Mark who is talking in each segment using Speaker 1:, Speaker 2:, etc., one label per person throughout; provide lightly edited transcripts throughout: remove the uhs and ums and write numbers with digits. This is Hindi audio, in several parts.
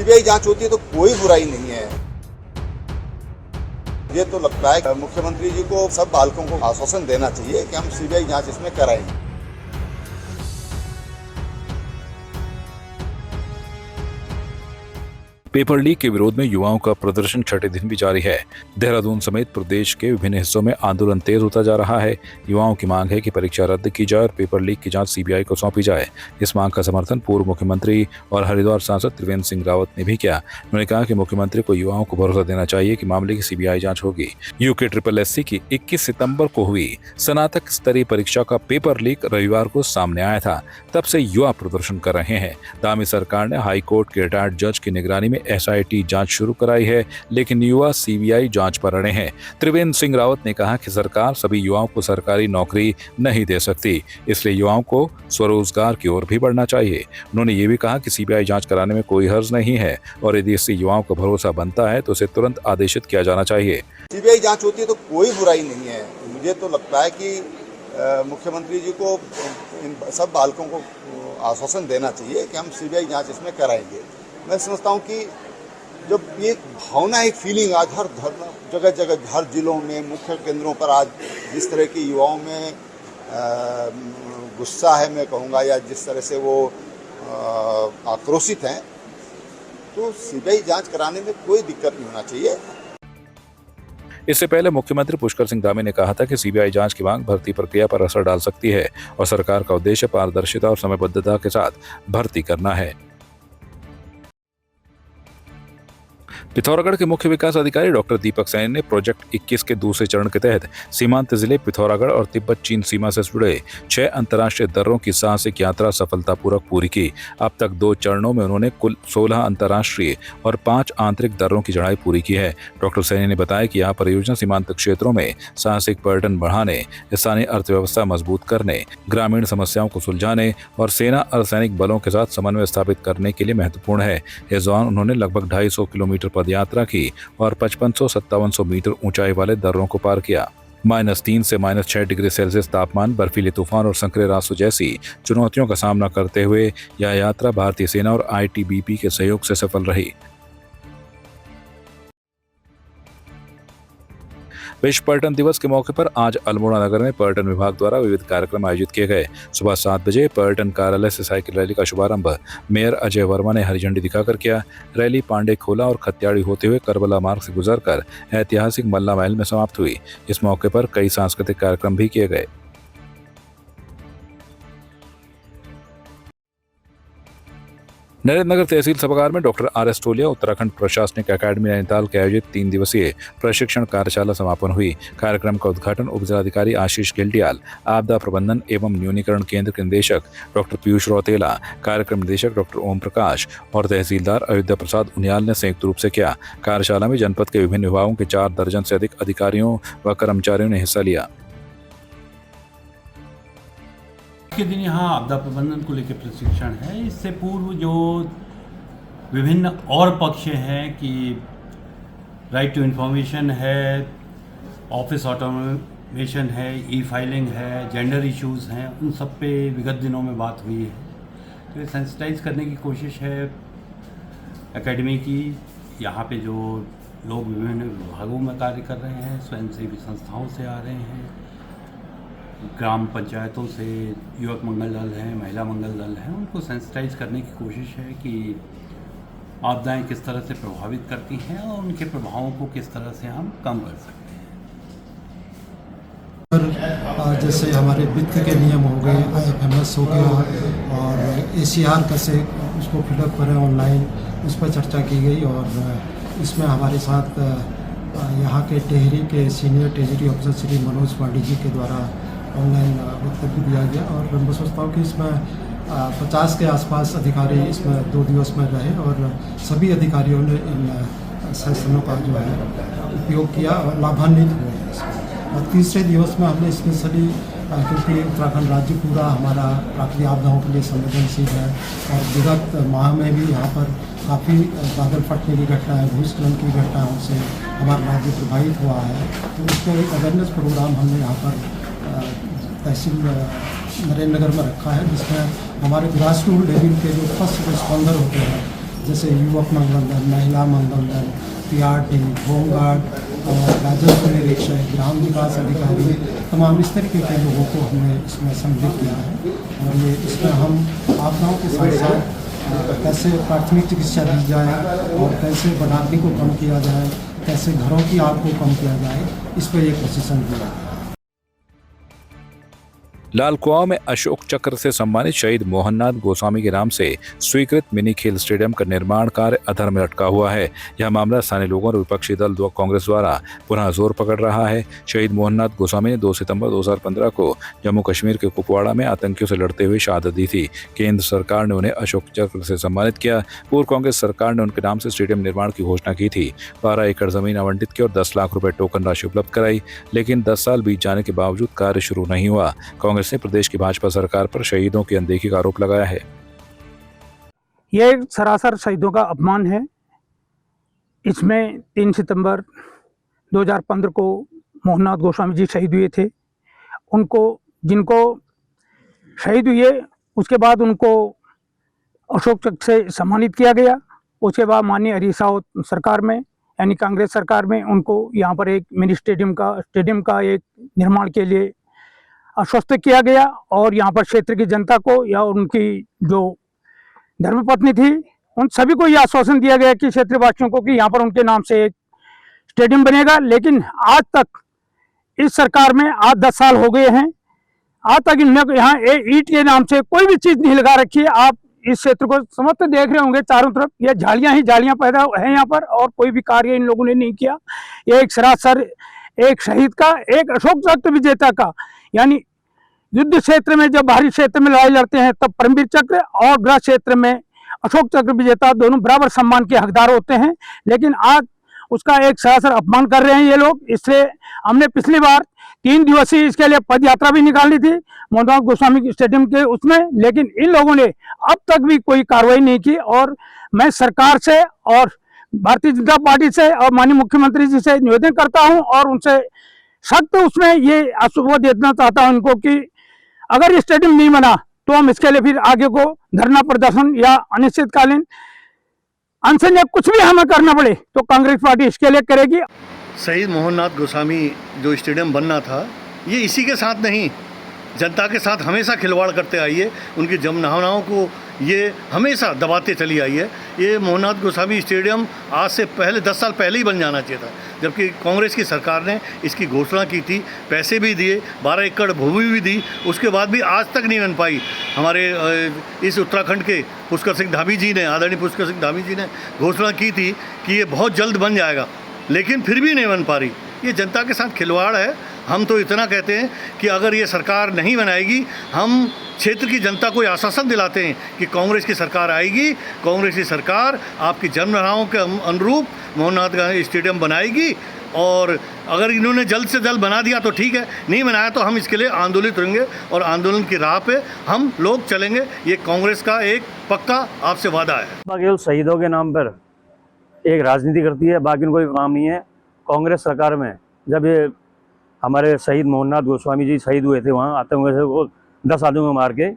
Speaker 1: सीबीआई जांच होती है तो कोई बुराई नहीं है। ये तो लगता है कि मुख्यमंत्री जी को सब बालकों को आश्वासन देना चाहिए कि हम सीबीआई जांच इसमें कराएंगे।
Speaker 2: पेपर लीक के विरोध में युवाओं का प्रदर्शन छठे दिन भी जारी है। देहरादून समेत प्रदेश के विभिन्न हिस्सों में आंदोलन तेज होता जा रहा है। युवाओं की मांग है कि परीक्षा रद्द की जाए और पेपर लीक की जांच सीबीआई को सौंपी जाए। इस मांग का समर्थन पूर्व मुख्यमंत्री और हरिद्वार सांसद त्रिवेंद्र सिंह रावत ने भी किया। उन्होंने कहा कि मुख्यमंत्री को युवाओं को भरोसा देना चाहिए कि मामले की सीबीआई जाँच होगी। यूके SSC की 21 सितम्बर को हुई स्नातक स्तरीय परीक्षा का पेपर लीक रविवार को सामने आया था। तब से युवा प्रदर्शन कर रहे हैं। दामी सरकार ने हाईकोर्ट के रिटायर्ड जज की निगरानी में SIT जांच शुरू कराई है, लेकिन युवा सीबीआई जांच पर अड़े हैं। त्रिवेंद्र सिंह रावत ने कहा कि सरकार सभी युवाओं को सरकारी नौकरी नहीं दे सकती, इसलिए युवाओं को स्वरोजगार की ओर भी बढ़ना चाहिए। उन्होंने ये भी कहा कि सीबीआई जांच कराने में कोई हर्ज नहीं है और यदि इससे युवाओं को भरोसा बनता है तो उसे तुरंत आदेशित किया जाना चाहिए।
Speaker 1: सीबीआई जांच होती है तो कोई बुराई नहीं है। मुझे तो लगता है कि मुख्यमंत्री जी को इन सब बालकों को आश्वासन देना चाहिए कि हम सीबीआई जांच इसमें कराएंगे। मैं समझता हूँ कि जब ये भावना, एक फीलिंग आज हर जगह जगह हर जिलों में मुख्य केंद्रों पर आज जिस तरह की युवाओं में गुस्सा है, मैं कहूँगा, या जिस तरह से वो आक्रोशित हैं, तो सीबीआई जांच कराने में कोई दिक्कत नहीं होना चाहिए।
Speaker 2: इससे पहले मुख्यमंत्री पुष्कर सिंह धामी ने कहा था कि सीबीआई जांच की मांग भर्ती प्रक्रिया पर असर डाल सकती है और सरकार का उद्देश्य पारदर्शिता और समयबद्धता के साथ भर्ती करना है। पिथौरागढ़ के मुख्य विकास अधिकारी डॉक्टर दीपक सैनी ने प्रोजेक्ट 21 के दूसरे चरण के तहत सीमांत जिले पिथौरागढ़ और तिब्बत चीन सीमा से जुड़े 6 अंतर्राष्ट्रीय दर्रों की साहसिक यात्रा सफलतापूर्वक पूरी की। अब तक 2 चरणों में उन्होंने कुल 16 अंतर्राष्ट्रीय और 5 आंतरिक दर्रों की चढ़ाई पूरी की है। डॉक्टर सैनी ने बताया कि यह परियोजना सीमांत क्षेत्रों में साहसिक पर्यटन बढ़ाने, स्थानीय अर्थव्यवस्था मजबूत करने, ग्रामीण समस्याओं को सुलझाने और सेना अर्धसैनिक बलों के साथ समन्वय स्थापित करने के लिए महत्वपूर्ण है। इस दौरान उन्होंने लगभग 250 किलोमीटर यात्रा की और 5500-5700 मीटर ऊंचाई वाले दर्रों को पार किया। -3 से -6 डिग्री सेल्सियस तापमान, बर्फीले तूफान और संकरे रास्तों जैसी चुनौतियों का सामना करते हुए यह यात्रा भारतीय सेना और ITBP के सहयोग से सफल रही। विश्व पर्यटन दिवस के मौके पर आज अल्मोड़ा नगर में पर्यटन विभाग द्वारा विविध कार्यक्रम आयोजित किए गए। सुबह 7 बजे पर्यटन कार्यालय से साइकिल रैली का शुभारंभ मेयर अजय वर्मा ने हरी झंडी दिखाकर किया। रैली पांडे खोला और खत्याड़ी होते हुए करबला मार्ग से गुजरकर ऐतिहासिक मल्ला महल में समाप्त हुई। इस मौके पर कई सांस्कृतिक कार्यक्रम भी किए गए। नरेंद्र नगर तहसील सभागार में डॉक्टर RS टोलिया उत्तराखंड प्रशासनिक अकादमी नैनीताल के आयोजित 3 दिवसीय प्रशिक्षण कार्यशाला समापन हुई। कार्यक्रम का उद्घाटन उपजिलाधिकारी आशीष गिल्डियाल, आपदा प्रबंधन एवं न्यूनीकरण केंद्र के निदेशक डॉक्टर पीयूष रौतेला, कार्यक्रम निदेशक डॉक्टर ओम प्रकाश और तहसीलदार अयोध्या प्रसाद उनियाल ने संयुक्त रूप से किया। कार्यशाला में जनपद के विभिन्न विभागों के 4 दर्जन से अधिक अधिकारियों व कर्मचारियों ने हिस्सा लिया।
Speaker 3: के दिन यहाँ आपदा प्रबंधन को लेकर प्रशिक्षण है। इससे पूर्व जो विभिन्न और पक्ष हैं कि राइट टू इन्फॉर्मेशन है, ऑफिस ऑटोमेशन है, ई-फाइलिंग है, जेंडर इश्यूज़ हैं, उन सब पे विगत दिनों में बात हुई है। तो ये सेंसिटाइज करने की कोशिश है एकेडमी की। यहाँ पे जो लोग विभिन्न विभागों में कार्य कर रहे हैं, स्वयंसेवी संस्थाओं से आ रहे हैं, ग्राम पंचायतों से, युवक मंगल दल हैं, महिला मंगल दल हैं, उनको सेंसिटाइज करने की कोशिश है कि आपदाएं किस तरह से प्रभावित करती हैं और उनके प्रभावों को किस तरह से हम कम कर सकते हैं।
Speaker 4: जैसे हमारे वित्त के नियम हो गए, IFMS हो गया और ACR कैसे उसको फिलअप करें ऑनलाइन, उस पर चर्चा की गई। और इसमें हमारे साथ यहाँ के टेहरी के senior treasury officer Shri Manoj Pande ji के द्वारा ऑनलाइन वक्तव्य दिया गया। और मैं सोचता हूँ कि इसमें 50 के आसपास अधिकारी इसमें 2 दिवस में रहे और सभी अधिकारियों ने इन सेशनों का जो है उपयोग किया और लाभान्वित हुए। और तीसरे दिवस में हमने स्पेशली, क्योंकि उत्तराखंड राज्य पूरा हमारा प्राकृतिक आपदाओं के लिए संवेदनशील है और विगत माह में भी यहाँ पर काफ़ी बादल फटने की घटनाएं, भूस्खलन की घटनाओं से हमारा राज्य प्रभावित हुआ है। तो उसको एक अवेयरनेस प्रोग्राम हमने यहाँ पर तहसील नरेंद्र नगर में रखा है, जिसमें हमारे ग्रास रूट लेवल के जो फर्स्ट रिस्पॉन्डर होते हैं जैसे युवक मंगल दल, महिला मंगल दल, PRT, होमगार्ड और राजस्व निरीक्षक, ग्राम विकास अधिकारी, तमाम इस तरीके के लोगों को हमने इसमें सम्मिलित किया है। और ये इसमें हम आपदाओं के साथ साथ कैसे प्राथमिक चिकित्सा दी जाए और कैसे बर्बादी को कम किया जाए, कैसे घरों की आग को कम किया जाए, इस पर एक प्रशिक्षण दिया गया।
Speaker 2: लाल कुआं में अशोक चक्र से सम्मानित शहीद मोहननाथ गोस्वामी के नाम से स्वीकृत मिनी खेल स्टेडियम का निर्माण कार्य अधर में लटका हुआ है। यह मामला स्थानीय लोगों और विपक्षी दल कांग्रेस द्वारा पुनः जोर पकड़ रहा है। शहीद मोहननाथ गोस्वामी ने 2 सितंबर 2015 को जम्मू कश्मीर के कुपवाड़ा में आतंकियों से लड़ते हुए शहादत दी थी। केंद्र सरकार ने उन्हें अशोक चक्र से सम्मानित किया। पूर्व कांग्रेस सरकार ने उनके नाम से स्टेडियम निर्माण की घोषणा की थी। 12 एकड़ जमीन आवंटित की और 10 लाख रुपए टोकन राशि उपलब्ध कराई, लेकिन 10 साल बीत जाने के बावजूद कार्य शुरू नहीं हुआ। कांग्रेस ने प्रदेश की भाजपा सरकार पर शहीदों की अनदेखी का आरोप लगाया है।
Speaker 5: यह एक सरासर शहीदों का अपमान है। इसमें 3 सितंबर 2015 को मोहननाथ गोस्वामी जी शहीद हुए थे। जिनको शहीद हुए उसके बाद उनको अशोक चक्र से सम्मानित किया गया। उसके बाद माननीय हरीश रावत सरकार में यानी कांग्रेस सरकार में उनको यहाँ पर एक मिनी स्टेडियम का एक निर्माण के लिए आश्वस्त किया गया और यहाँ पर क्षेत्र की जनता को या उनकी जो धर्मपत्नी थी उन सभी को यह आश्वासन दिया गया कि क्षेत्रवासियों को कि यहाँ पर उनके नाम से एक स्टेडियम बनेगा। लेकिन आज तक इस सरकार में 8-10 साल हो गए हैं, आज तक इन्होंने यहाँ ईंट के नाम से कोई भी चीज़ नहीं लगा रखी है। आप इस क्षेत्र को समस्त देख रहे होंगे, चारों तरफ ये झाड़ियाँ ही झाड़ियाँ पैदा हैं यहाँ पर और कोई भी कार्य इन लोगों ने नहीं किया। ये एक सरासर एक शहीद का, एक अशोक चक्र विजेता का, यानी युद्ध क्षेत्र में जब बाहरी क्षेत्र में लड़ाई लड़ते हैं तब परमवीर चक्र और गृह क्षेत्र में अशोक चक्र विजेता दोनों बराबर सम्मान के हकदार होते हैं। लेकिन आज उसका एक सरासर अपमान कर रहे हैं ये लोग। इसलिए हमने पिछली बार 3 दिवसीय इसके लिए पद यात्रा भी निकाली थी मोहननाथ गोस्वामी स्टेडियम के उसमें, लेकिन इन लोगों ने अब तक भी कोई कार्रवाई नहीं की। और मैं सरकार से और भारतीय जनता पार्टी से और माननीय मुख्यमंत्री जी से निवेदन करता हूं और उनसे सख्त उसमें ये वो देना चाहता हूं इनको कि अगर ये स्टेडियम नहीं बना तो हम इसके लिए फिर आगे को धरना प्रदर्शन या अनिश्चितकालीन अनशन या कुछ भी हमें करना पड़े तो कांग्रेस पार्टी इसके लिए करेगी।
Speaker 6: शहीद मोहननाथ गोस्वामी जो स्टेडियम बनना था, ये इसी के साथ नहीं, जनता के साथ हमेशा खिलवाड़ करते आई है। उनकी जमनावनाओं को ये हमेशा दबाते चली आई है। ये मोहननाथ गोस्वामी स्टेडियम आज से पहले 10 साल पहले ही बन जाना चाहिए था, जबकि कांग्रेस की सरकार ने इसकी घोषणा की थी, पैसे भी दिए, 12 एकड़ भूमि भी दी, उसके बाद भी आज तक नहीं बन पाई। हमारे इस उत्तराखंड के पुष्कर सिंह धामी जी ने, आदरणीय पुष्कर सिंह धामी जी ने घोषणा की थी कि ये बहुत जल्द बन जाएगा, लेकिन फिर भी नहीं बन पा रही। ये जनता के साथ खिलवाड़ है। हम तो इतना कहते हैं कि अगर ये सरकार नहीं बनाएगी, हम क्षेत्र की जनता को आश्वासन दिलाते हैं कि कांग्रेस की सरकार आएगी, कांग्रेस की सरकार आपकी जनगणनाओं के अनुरूप मोहननाथ गांधी स्टेडियम बनाएगी। और अगर इन्होंने जल्द से जल्द बना दिया तो ठीक है, नहीं बनाया तो हम इसके लिए आंदोलित रहेंगे और आंदोलन की राह पे हम लोग चलेंगे। ये कांग्रेस का एक पक्का आपसे वादा है।
Speaker 7: केवल शहीदों के नाम पर एक राजनीति करती है, बाकी कोई काम नहीं है। कांग्रेस सरकार में जब ये हमारे शहीद मोहननाथ गोस्वामी जी शहीद हुए थे, वहाँ आतंकवाद से वो 10 आदमियों को मार के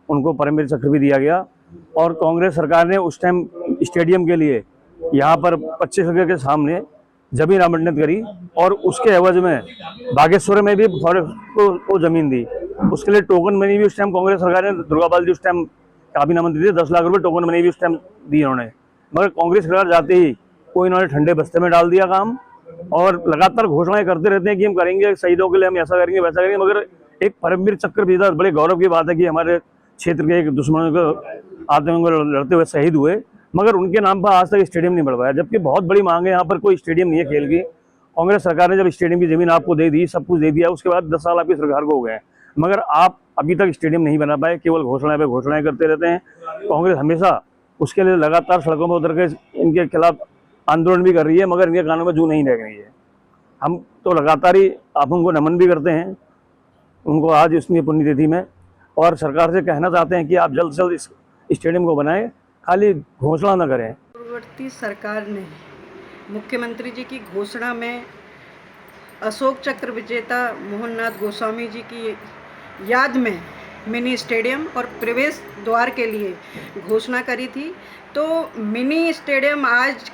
Speaker 7: उनको परमवीर चक्र भी दिया गया। और कांग्रेस सरकार ने उस टाइम स्टेडियम के लिए यहाँ पर 25 एकड़ के सामने जमीन आवंटित करी और उसके एवज में बागेश्वर में भी को ज़मीन दी। उसके लिए टोकन मनी भी उस टाइम कांग्रेस सरकार ने, दुर्गापाल जी उस टाइम काबिना मंत्री थे, 10 लाख रुपये टोकन मनी भी उस टाइम दी उन्होंने। मगर कांग्रेस सरकार जाते ही कोई इन्होंने ठंडे बस्ते में डाल दिया काम और लगातार घोषणाएं करते रहते हैं कि हम करेंगे शहीदों के लिए, हम ऐसा करेंगे वैसा करेंगे। मगर एक परमवीर चक्र विजेता, बड़े गौरव की बात है कि हमारे क्षेत्र के एक दुश्मनों को आतंकों को लड़ते हुए शहीद हुए, मगर उनके नाम पर आज तक स्टेडियम नहीं बन पाया, जबकि बहुत बड़ी मांग है। यहाँ पर कोई स्टेडियम नहीं है खेल की। कांग्रेस सरकार ने जब स्टेडियम की जमीन आपको दे दी, सब कुछ दे दिया, उसके बाद 10 साल आपकी सरकार को हो गए, मगर आप अभी तक स्टेडियम नहीं बना पाए, केवल घोषणाएं पे घोषणाएं करते रहते हैं। कांग्रेस हमेशा उसके लिए लगातार सड़कों पर उतर के इनके खिलाफ आंदोलन भी कर रही है, मगर इनके कानों में जू नहीं रह रही है। हम तो लगातार ही आप उनको नमन भी करते हैं, उनको आज इसमें पुण्यतिथि में, और सरकार से कहना चाहते हैं कि आप जल्द से जल्द इस स्टेडियम को बनाएं, खाली घोषणा न करें।
Speaker 8: पूर्ववर्ती सरकार ने मुख्यमंत्री जी की घोषणा में अशोक चक्र विजेता मोहननाथ गोस्वामी जी की याद में मिनी स्टेडियम और प्रवेश द्वार के लिए घोषणा करी थी। तो मिनी स्टेडियम आज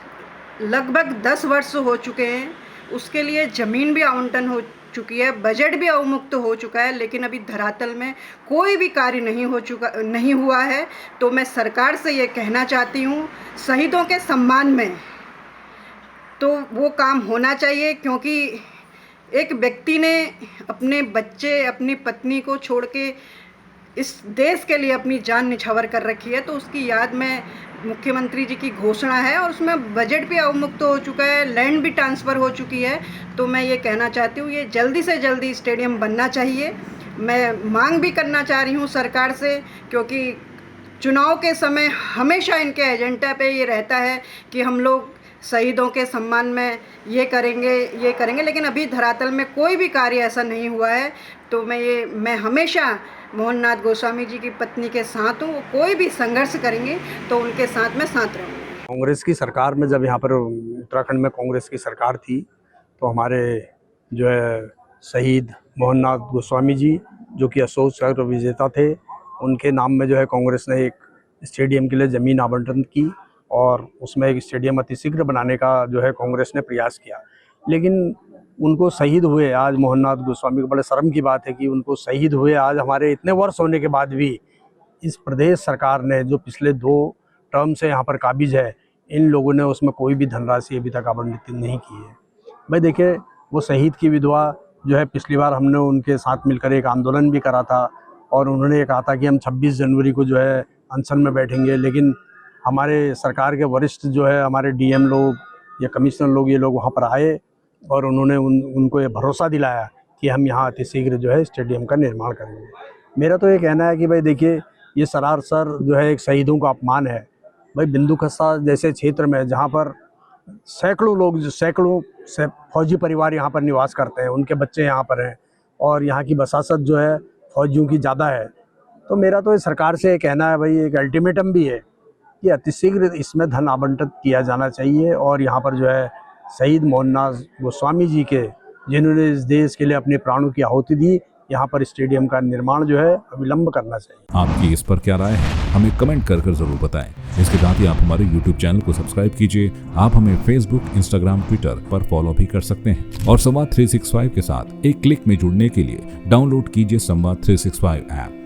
Speaker 8: लगभग 10 वर्ष हो चुके हैं, उसके लिए ज़मीन भी आवंटन हो चुकी है, बजट भी अवमुक्त हो चुका है, लेकिन अभी धरातल में कोई भी कार्य नहीं हुआ है। तो मैं सरकार से ये कहना चाहती हूँ, शहीदों के सम्मान में तो वो काम होना चाहिए, क्योंकि एक व्यक्ति ने अपने बच्चे, अपनी पत्नी को छोड़ के इस देश के लिए अपनी जान निछावर कर रखी है। तो उसकी याद में मुख्यमंत्री जी की घोषणा है और उसमें बजट भी अवमुक्त हो चुका है, लैंड भी ट्रांसफ़र हो चुकी है। तो मैं ये कहना चाहती हूँ, ये जल्दी से जल्दी स्टेडियम बनना चाहिए। मैं मांग भी करना चाह रही हूँ सरकार से, क्योंकि चुनाव के समय हमेशा इनके एजेंडा पे ये रहता है कि हम लोग शहीदों के सम्मान में ये करेंगे, लेकिन अभी धरातल में कोई भी कार्य ऐसा नहीं हुआ है। तो मैं हमेशा मोहननाथ गोस्वामी जी की पत्नी के साथ हूँ। वो कोई भी संघर्ष करेंगे तो उनके साथ मैं साथ रहूँगी।
Speaker 9: कांग्रेस की सरकार में, जब यहाँ पर उत्तराखंड में कांग्रेस की सरकार थी, तो हमारे जो है शहीद मोहननाथ गोस्वामी जी, जो कि अशोक चक्र विजेता थे, उनके नाम में जो है कांग्रेस ने एक स्टेडियम के लिए ज़मीन आवंटन की और उसमें एक स्टेडियम अतिशीघ्र बनाने का जो है कांग्रेस ने प्रयास किया। लेकिन उनको शहीद हुए आज मोहननाथ गोस्वामी को, बड़े शर्म की बात है कि उनको शहीद हुए आज हमारे इतने वर्ष होने के बाद भी इस प्रदेश सरकार ने, जो पिछले 2 टर्म से यहाँ पर काबिज है, इन लोगों ने उसमें कोई भी धनराशि अभी तक आवंटित नहीं की है। भाई देखिए, वो शहीद की विधवा जो है, पिछली बार हमने उनके साथ मिलकर एक आंदोलन भी करा था और उन्होंने ये कहा था कि हम 26 जनवरी को जो है अनशन में बैठेंगे। लेकिन हमारे सरकार के वरिष्ठ जो है, हमारे डीएम लोग या कमिश्नर लोग, ये लोग वहाँ पर आए और उन्होंने उनको ये भरोसा दिलाया कि हम यहाँ अतिशीघ्र जो है स्टेडियम का निर्माण करेंगे। मेरा तो ये कहना है कि भाई देखिए, ये सरासर जो है एक शहीदों का अपमान है। भाई बिंदु खस्सा जैसे क्षेत्र में, जहाँ पर सैकड़ों फौजी परिवार यहाँ पर निवास करते हैं, उनके बच्चे यहाँ पर हैं और यहाँ की बसासत जो है फौजियों की ज़्यादा है। तो मेरा तो सरकार से कहना है, भाई एक अल्टीमेटम भी है कि अतिशीघ्र इसमें धन आवंटित किया जाना चाहिए और यहाँ पर जो है शहीद मोहननाथ गोस्वामी जी के, जिन्होंने इस देश के लिए अपने प्राणों की आहुति दी, यहाँ पर स्टेडियम का निर्माण जो है अविलंब करना चाहिए।
Speaker 2: आपकी इस पर क्या राय है, हमें कमेंट कर जरूर बताएं। इसके साथ ही आप हमारे YouTube चैनल को सब्सक्राइब कीजिए। आप हमें Facebook, Instagram, Twitter पर फॉलो भी कर सकते हैं और संवाद 365 के साथ एक क्लिक में जुड़ने के लिए डाउनलोड कीजिए संवाद 365 ऐप।